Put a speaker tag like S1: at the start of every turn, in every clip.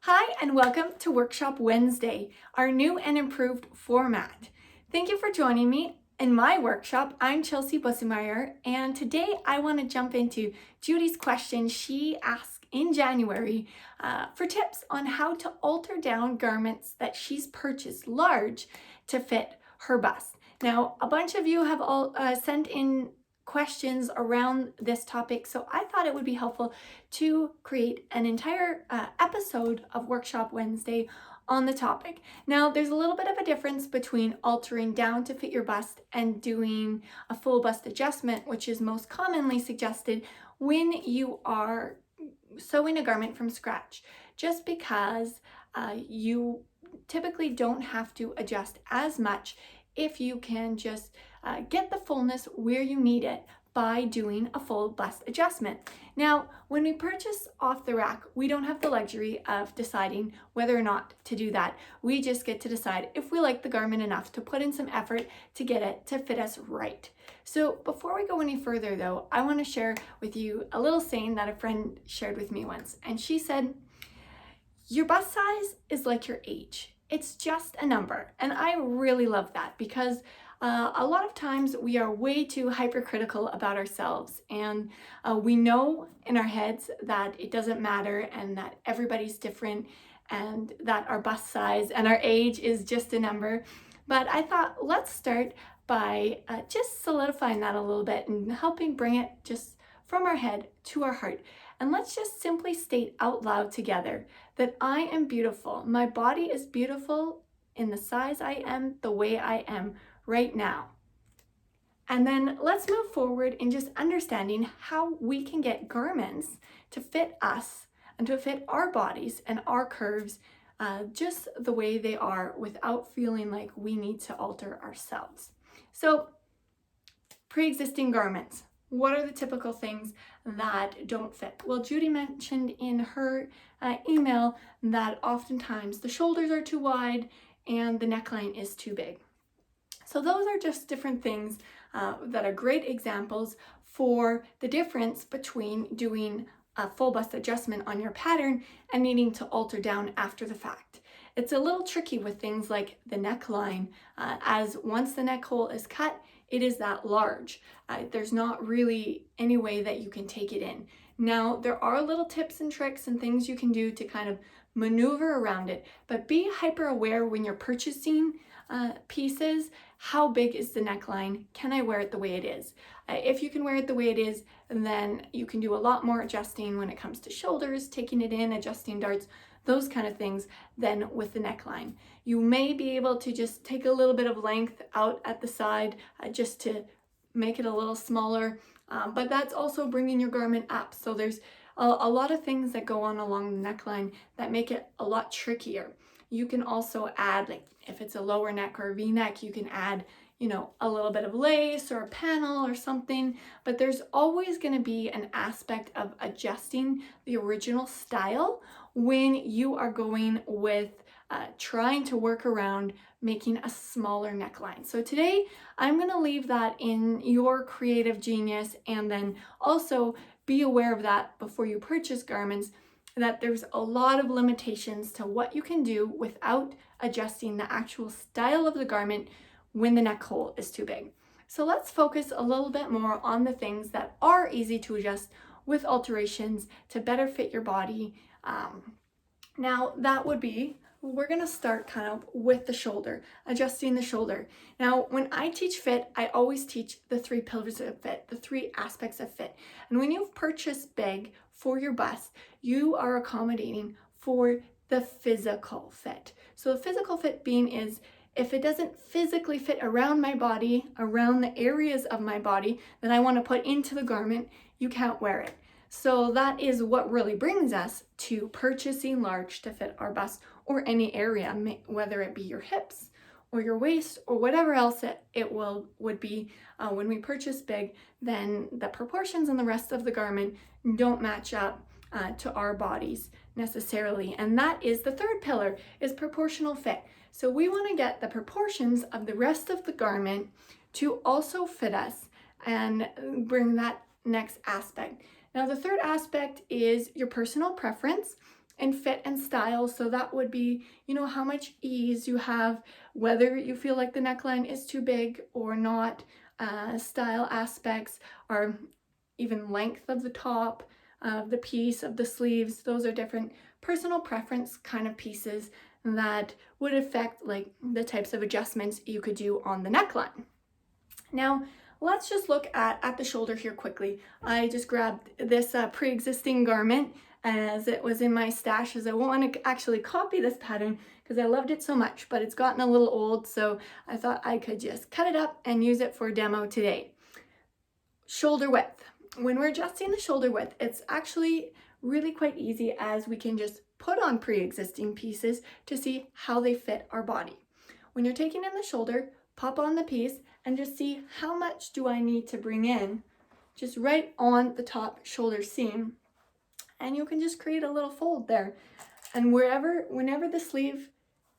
S1: Hi, and welcome to Workshop Wednesday, our new and improved format. Thank you for joining me in my workshop. I'm Chelsea Bussemeyer, and today I want to jump into Judy's question she asked in January for tips on how to alter down garments that she's purchased large to fit her bust. Now, a bunch of you have all sent in questions around this topic, so I thought it would be helpful to create an entire episode of Workshop Wednesday on the topic. Now, there's a little bit of a difference between altering down to fit your bust and doing a full bust adjustment, which is most commonly suggested when you are sewing a garment from scratch, just because you typically don't have to adjust as much if you can just get the fullness where you need it by doing a full bust adjustment. Now, when we purchase off the rack, we don't have the luxury of deciding whether or not to do that. We just get to decide if we like the garment enough to put in some effort to get it to fit us right. So before we go any further though, I want to share with you a little saying that a friend shared with me once. And she said, "Your bust size is like your age. It's just a number." And I really love that because a lot of times we are way too hypercritical about ourselves, and we know in our heads that it doesn't matter and that everybody's different and that our bust size and our age is just a number. But I thought, let's start by just solidifying that a little bit and helping bring it just from our head to our heart. And let's just simply state out loud together that I am beautiful. My body is beautiful in the size I am, the way I am right now. And then let's move forward in just understanding how we can get garments to fit us and to fit our bodies and our curves just the way they are without feeling like we need to alter ourselves. So, pre-existing garments. What are the typical things that don't fit? Well, Judy mentioned in her email that oftentimes the shoulders are too wide and the neckline is too big. So those are just different things that are great examples for the difference between doing a full bust adjustment on your pattern and needing to alter down after the fact. It's a little tricky with things like the neckline, as once the neck hole is cut, it is that large. There's not really any way that you can take it in. Now, there are little tips and tricks and things you can do to kind of maneuver around it, but be hyper aware when you're purchasing pieces. How big is the neckline? Can I wear it the way it is? If you can wear it the way it is, then you can do a lot more adjusting when it comes to shoulders, taking it in, adjusting darts, those kind of things, than with the neckline. You may be able to just take a little bit of length out at the side just to make it a little smaller, but that's also bringing your garment up. So there's a lot of things that go on along the neckline that make it a lot trickier. You can also add, like if it's a lower neck or a V-neck, you can add, a little bit of lace or a panel or something, but there's always going to be an aspect of adjusting the original style when you are going with trying to work around making a smaller neckline. So today I'm going to leave that in your creative genius, and then also be aware of that before you purchase garments, that there's a lot of limitations to what you can do without adjusting the actual style of the garment when the neck hole is too big. So let's focus a little bit more on the things that are easy to adjust with alterations to better fit your body. Now that would be, we're going to start kind of with the shoulder, adjusting the shoulder. Now, when I teach fit, I always teach the 3 pillars of fit, the 3 aspects of fit. And when you've purchased big for your bust, you are accommodating for the physical fit. So the physical fit being is, if it doesn't physically fit around my body, around the areas of my body that I want to put into the garment, you can't wear it. So that is what really brings us to purchasing large to fit our bust or any area, whether it be your hips or your waist or whatever else it would be. When we purchase big, then the proportions and the rest of the garment don't match up to our bodies necessarily. And that is the 3rd pillar, is proportional fit. So we want to get the proportions of the rest of the garment to also fit us and bring that next aspect. Now, the 3rd aspect is your personal preference. and fit and style. So that would be, you know, how much ease you have, whether you feel like the neckline is too big or not, style aspects, or even length of the top of the piece, of the sleeves. Those are different personal preference kind of pieces that would affect like the types of adjustments you could do on the neckline. Now, let's just look at the shoulder here quickly. I just grabbed this pre-existing garment as it was in my stash, as I want to actually copy this pattern because I loved it so much, but it's gotten a little old, so I thought I could just cut it up and use it for a demo today. Shoulder width. When we're adjusting the shoulder width, it's actually really quite easy, as we can just put on pre-existing pieces to see how they fit our body. When you're taking in the shoulder, pop on the piece and just see how much do I need to bring in, just right on the top shoulder seam. And you can just create a little fold there. And whenever the sleeve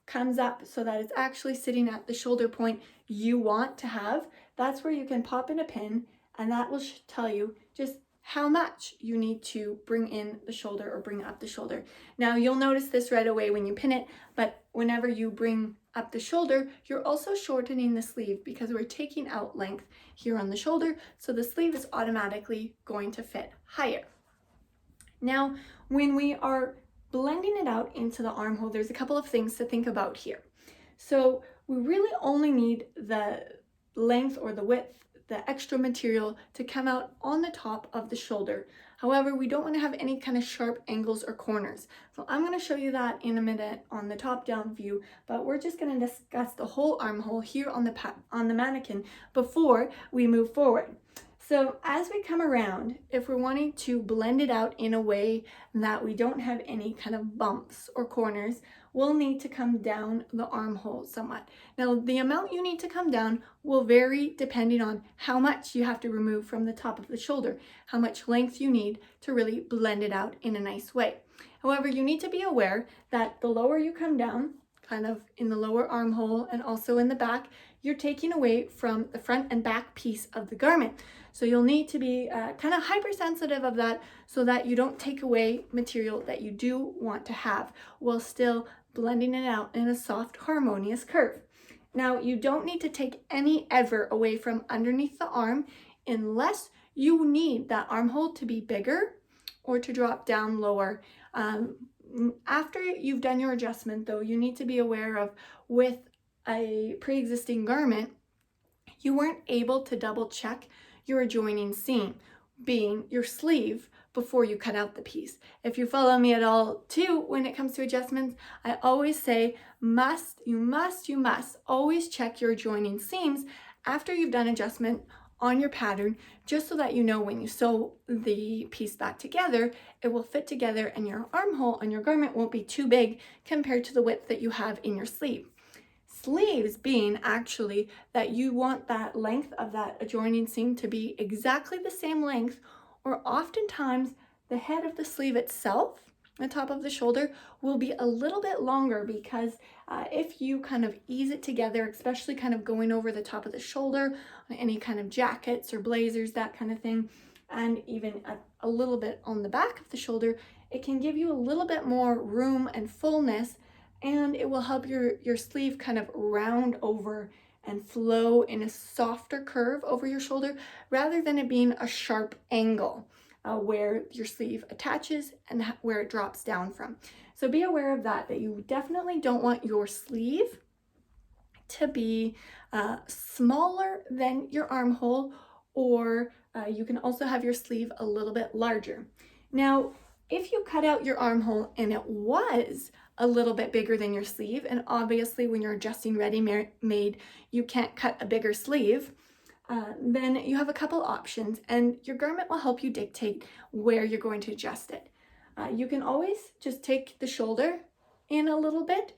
S1: comes up so that it's actually sitting at the shoulder point you want to have, that's where you can pop in a pin, and that will tell you just how much you need to bring in the shoulder or bring up the shoulder. Now you'll notice this right away when you pin it, but whenever you bring up the shoulder, you're also shortening the sleeve because we're taking out length here on the shoulder, so the sleeve is automatically going to fit higher. Now, when we are blending it out into the armhole, there's a couple of things to think about here. So we really only need the length or the width, the extra material, to come out on the top of the shoulder. However, we don't want to have any kind of sharp angles or corners. So I'm going to show you that in a minute on the top-down view, but we're just going to discuss the whole armhole here on the mannequin before we move forward. So as we come around, if we're wanting to blend it out in a way that we don't have any kind of bumps or corners, we'll need to come down the armhole somewhat. Now, the amount you need to come down will vary depending on how much you have to remove from the top of the shoulder, how much length you need to really blend it out in a nice way. However, you need to be aware that the lower you come down, kind of in the lower armhole and also in the back, you're taking away from the front and back piece of the garment. So you'll need to be kind of hypersensitive of that so that you don't take away material that you do want to have while still blending it out in a soft, harmonious curve. Now, you don't need to take any ever away from underneath the arm unless you need that armhole to be bigger or to drop down lower. After you've done your adjustment, though, you need to be aware of, with a pre-existing garment, you weren't able to double check your adjoining seam, being your sleeve, before you cut out the piece. If you follow me at all too when it comes to adjustments, I always say you must always check your adjoining seams after you've done adjustment on your pattern, just so that you know when you sew the piece back together, it will fit together and your armhole on your garment won't be too big compared to the width that you have in your sleeve. Sleeves being actually that you want that length of that adjoining seam to be exactly the same length, or oftentimes the head of the sleeve itself, the top of the shoulder, will be a little bit longer because if you kind of ease it together, especially kind of going over the top of the shoulder on any kind of jackets or blazers, that kind of thing, and even a little bit on the back of the shoulder, it can give you a little bit more room and fullness, and it will help your sleeve kind of round over and flow in a softer curve over your shoulder rather than it being a sharp angle where your sleeve attaches and where it drops down from. So be aware of that you definitely don't want your sleeve to be smaller than your armhole, or you can also have your sleeve a little bit larger. Now, if you cut out your armhole and it was a little bit bigger than your sleeve, and obviously when you're adjusting ready-made, you can't cut a bigger sleeve, then you have a couple options, and your garment will help you dictate where you're going to adjust it. You can always just take the shoulder in a little bit.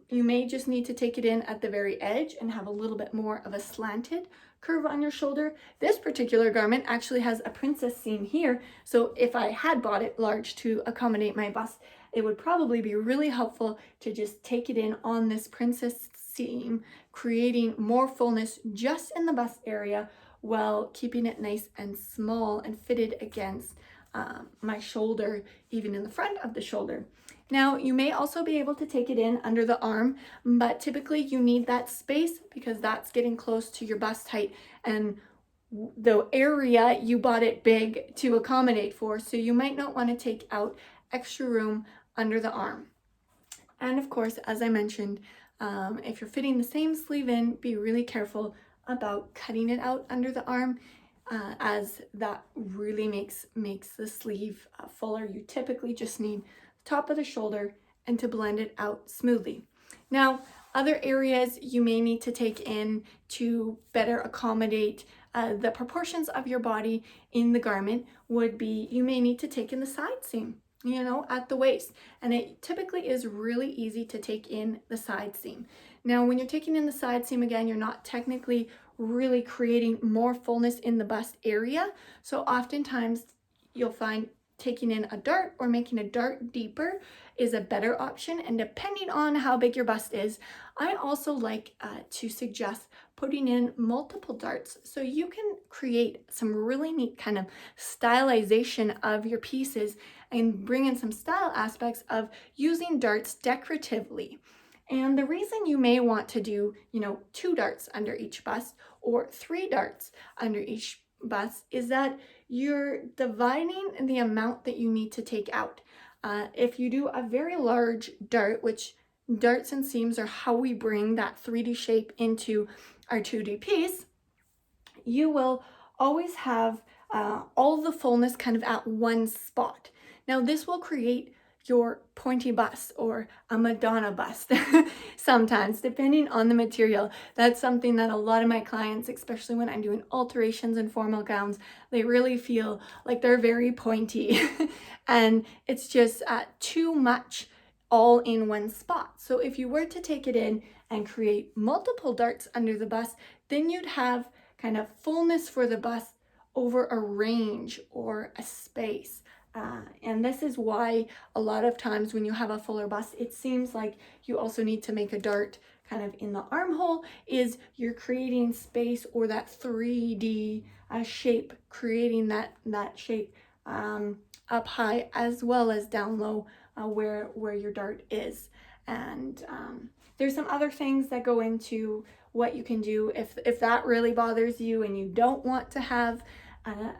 S1: You may just need to take it in at the very edge and have a little bit more of a slanted curve on your shoulder. This particular garment actually has a princess seam here, so if I had bought it large to accommodate my bust, it would probably be really helpful to just take it in on this princess seam, creating more fullness just in the bust area while keeping it nice and small and fitted against my shoulder, even in the front of the shoulder. Now, you may also be able to take it in under the arm, but typically you need that space because that's getting close to your bust height and the area you bought it big to accommodate for, so you might not want to take out extra room under the arm. And of course, as I mentioned, if you're fitting the same sleeve in, be really careful about cutting it out under the arm, as that really makes the sleeve fuller. You typically just need the top of the shoulder and to blend it out smoothly. Now, other areas you may need to take in to better accommodate the proportions of your body in the garment would be, you may need to take in the side seam, at the waist. And it typically is really easy to take in the side seam. Now, when you're taking in the side seam, again, you're not technically really creating more fullness in the bust area. So oftentimes you'll find taking in a dart or making a dart deeper is a better option. And depending on how big your bust is, I also like to suggest putting in multiple darts so you can create some really neat kind of stylization of your pieces and bring in some style aspects of using darts decoratively. And the reason you may want to do, 2 darts under each bust or 3 darts under each bust is that you're dividing the amount that you need to take out. If you do a very large dart, which darts and seams are how we bring that 3D shape into our 2D piece, you will always have all the fullness kind of at one spot. Now, this will create your pointy bust or a Madonna bust sometimes, depending on the material. That's something that a lot of my clients, especially when I'm doing alterations and formal gowns, they really feel like they're very pointy and it's just too much all in one spot. So if you were to take it in and create multiple darts under the bust, then you'd have kind of fullness for the bust over a range or a space. And this is why a lot of times when you have a fuller bust, it seems like you also need to make a dart kind of in the armhole, is you're creating space or that 3D shape, creating that shape up high as well as down low where your dart is. And there's some other things that go into what you can do if that really bothers you and you don't want to have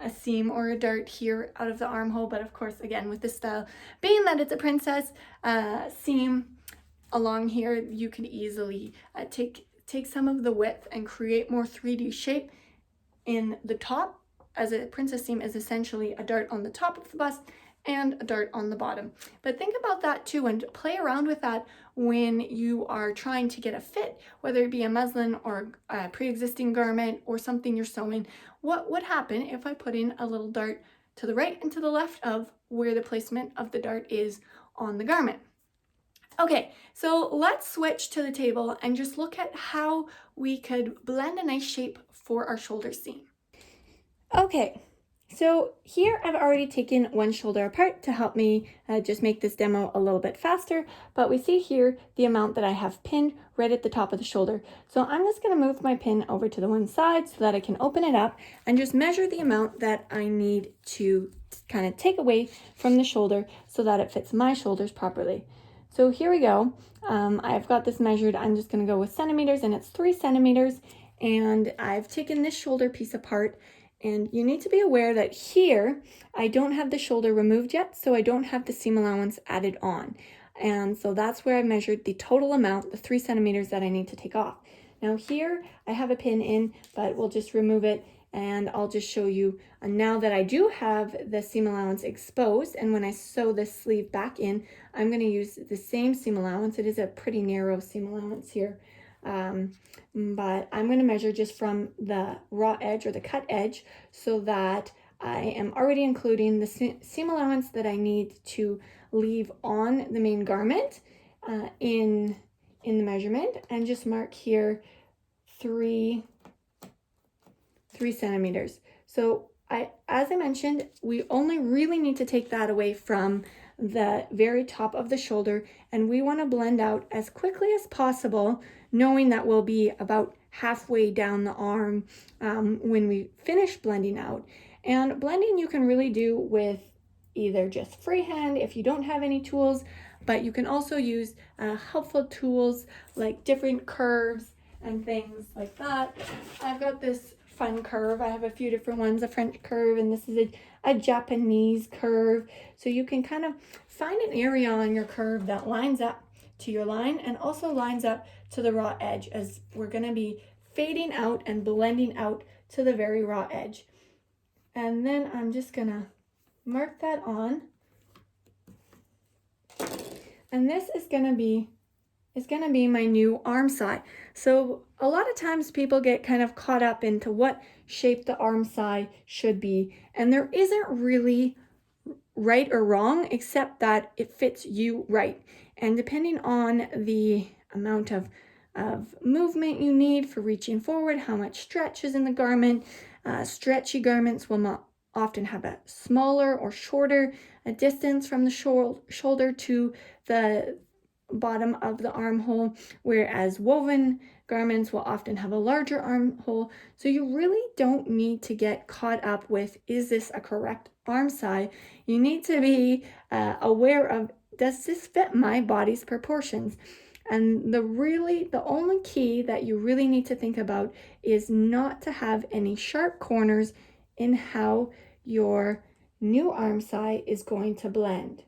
S1: a seam or a dart here out of the armhole. But of course, again, with this style, being that it's a princess seam along here, you can easily take some of the width and create more 3D shape in the top, as a princess seam is essentially a dart on the top of the bust and a dart on the bottom. But think about that too and play around with that when you are trying to get a fit, whether it be a muslin or a pre-existing garment or something you're sewing. What would happen if I put in a little dart to the right and to the left of where the placement of the dart is on the garment? Okay, so let's switch to the table and just look at how we could blend a nice shape for our shoulder seam. Okay, so here I've already taken one shoulder apart to help me just make this demo a little bit faster, but we see here the amount that I have pinned right at the top of the shoulder. So I'm just going to move my pin over to the one side so that I can open it up and just measure the amount that I need to kind of take away from the shoulder so that it fits my shoulders properly. So here we go. I've got this measured. I'm just going to go with centimeters, and it's 3 centimeters, and I've taken this shoulder piece apart. And you need to be aware that here, I don't have the shoulder removed yet, so I don't have the seam allowance added on. And so that's where I measured the total amount, the 3 centimeters that I need to take off. Now here, I have a pin in, but we'll just remove it, and I'll just show you now that I do have the seam allowance exposed, and when I sew this sleeve back in, I'm going to use the same seam allowance. It is a pretty narrow seam allowance here. But I'm going to measure just from the raw edge or the cut edge so that I am already including the seam allowance that I need to leave on the main garment in the measurement, and just mark here 3 centimeters. So as I mentioned, we only really need to take that away from the very top of the shoulder, and we want to blend out as quickly as possible, knowing that we'll be about halfway down the arm when we finish blending out. And blending you can really do with either just freehand if you don't have any tools, but you can also use helpful tools like different curves and things like that. I've got this fun curve. I have a few different ones, a French curve, and this is a Japanese curve. So you can kind of find an area on your curve that lines up to your line and also lines up to the raw edge, as we're going to be fading out and blending out to the very raw edge. And then I'm just going to mark that on. And this is going to be my new arm side. So a lot of times people get kind of caught up into what shape the arm side should be, and there isn't really right or wrong, except that it fits you right. And depending on the amount of movement you need for reaching forward, how much stretch is in the garment, stretchy garments will not often have a smaller or shorter distance from the shoulder to the bottom of the armhole, whereas woven garments will often have a larger armhole. So you really don't need to get caught up with, is this a correct arm size? You need to be aware of, does this fit my body's proportions? And the only key that you really need to think about is not to have any sharp corners in how your new arm size is going to blend.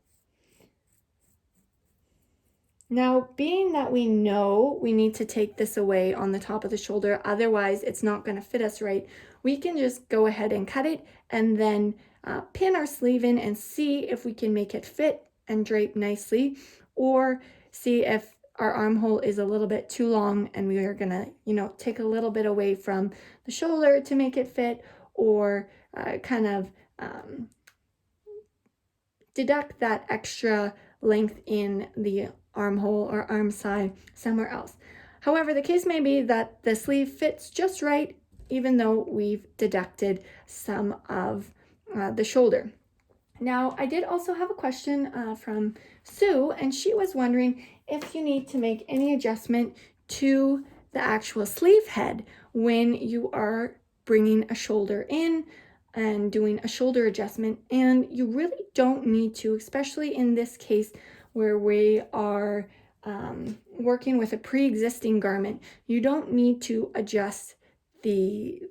S1: Now, being that we know we need to take this away on the top of the shoulder, otherwise it's not going to fit us right, we can just go ahead and cut it and then pin our sleeve in and see if we can make it fit and drape nicely, or see if our armhole is a little bit too long and we are going to, take a little bit away from the shoulder to make it fit, or kind of deduct that extra length in the armhole or arm side somewhere else. However, the case may be that the sleeve fits just right, even though we've deducted some of the shoulder. Now, I did also have a question from Sue, and she was wondering if you need to make any adjustment to the actual sleeve head when you are bringing a shoulder in and doing a shoulder adjustment. And you really don't need to, especially in this case where we are working with a pre-existing garment. You don't need to adjust the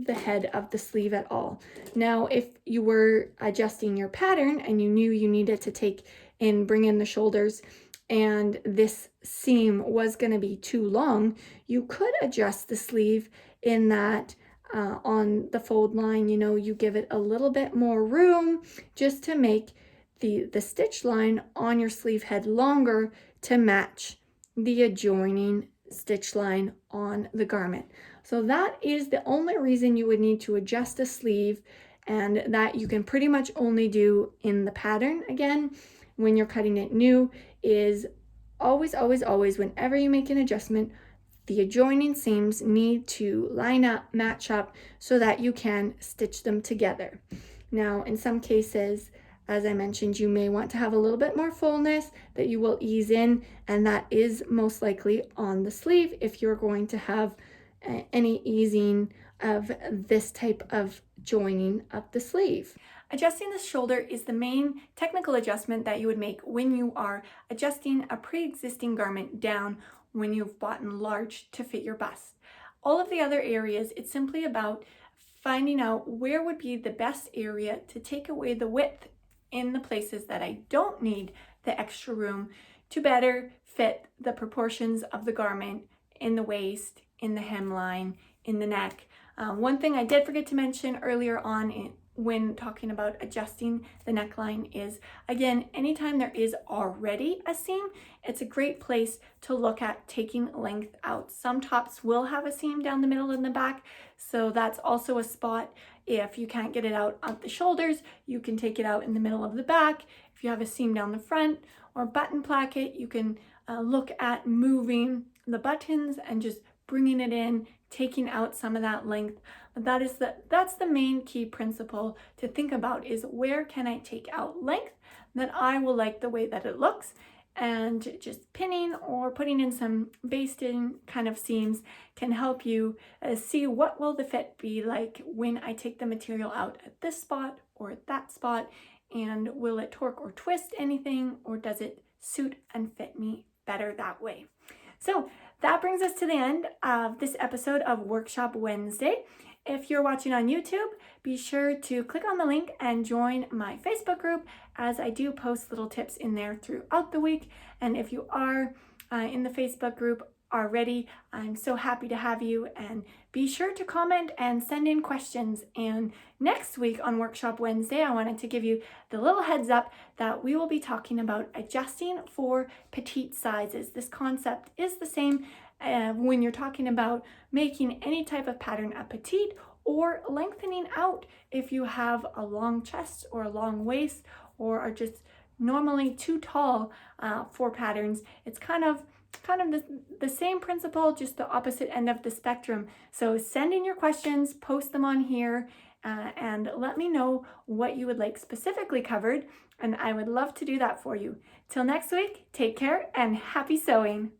S1: head of the sleeve at all. Now, if you were adjusting your pattern and you knew you needed to take and bring in the shoulders and this seam was going to be too long, you could adjust the sleeve in that on the fold line, you give it a little bit more room just to make the stitch line on your sleeve head longer to match the adjoining stitch line on the garment. So that is the only reason you would need to adjust a sleeve, and that you can pretty much only do in the pattern. Again, when you're cutting it new, is always, whenever you make an adjustment, the adjoining seams need to line up, match up, so that you can stitch them together. Now, in some cases, as I mentioned, you may want to have a little bit more fullness that you will ease in, and that is most likely on the sleeve if you're going to have any easing of this type of joining of the sleeve. Adjusting the shoulder is the main technical adjustment that you would make when you are adjusting a pre-existing garment down when you've bought large to fit your bust. All of the other areas, it's simply about finding out where would be the best area to take away the width in the places that I don't need the extra room to better fit the proportions of the garment in the waist, in the hemline, in the neck. One thing I did forget to mention earlier on when talking about adjusting the neckline is, again, anytime there is already a seam, it's a great place to look at taking length out. Some tops will have a seam down the middle and the back, so that's also a spot. If you can't get it out at the shoulders, you can take it out in the middle of the back. If you have a seam down the front or button placket, you can look at moving the buttons and just bringing it in, taking out some of that length. That's the main key principle to think about, is where can I take out length that I will like the way that it looks, and just pinning or putting in some basting kind of seams can help you see what will the fit be like when I take the material out at this spot or at that spot and will it torque or twist anything, or does it suit and fit me better that way? So that brings us to the end of this episode of Workshop Wednesday. If you're watching on YouTube, be sure to click on the link and join my Facebook group, as I do post little tips in there throughout the week. And if you are in the Facebook group already, I'm so happy to have you, and be sure to comment and send in questions. And next week on Workshop Wednesday, I wanted to give you the little heads up that we will be talking about adjusting for petite sizes. This concept is the same when you're talking about making any type of pattern a petite, or lengthening out if you have a long chest or a long waist, or are just normally too tall for patterns. It's kind of the same principle, just the opposite end of the spectrum. So send in your questions, post them on here, and let me know what you would like specifically covered, and I would love to do that for you. Till next week, take care and happy sewing!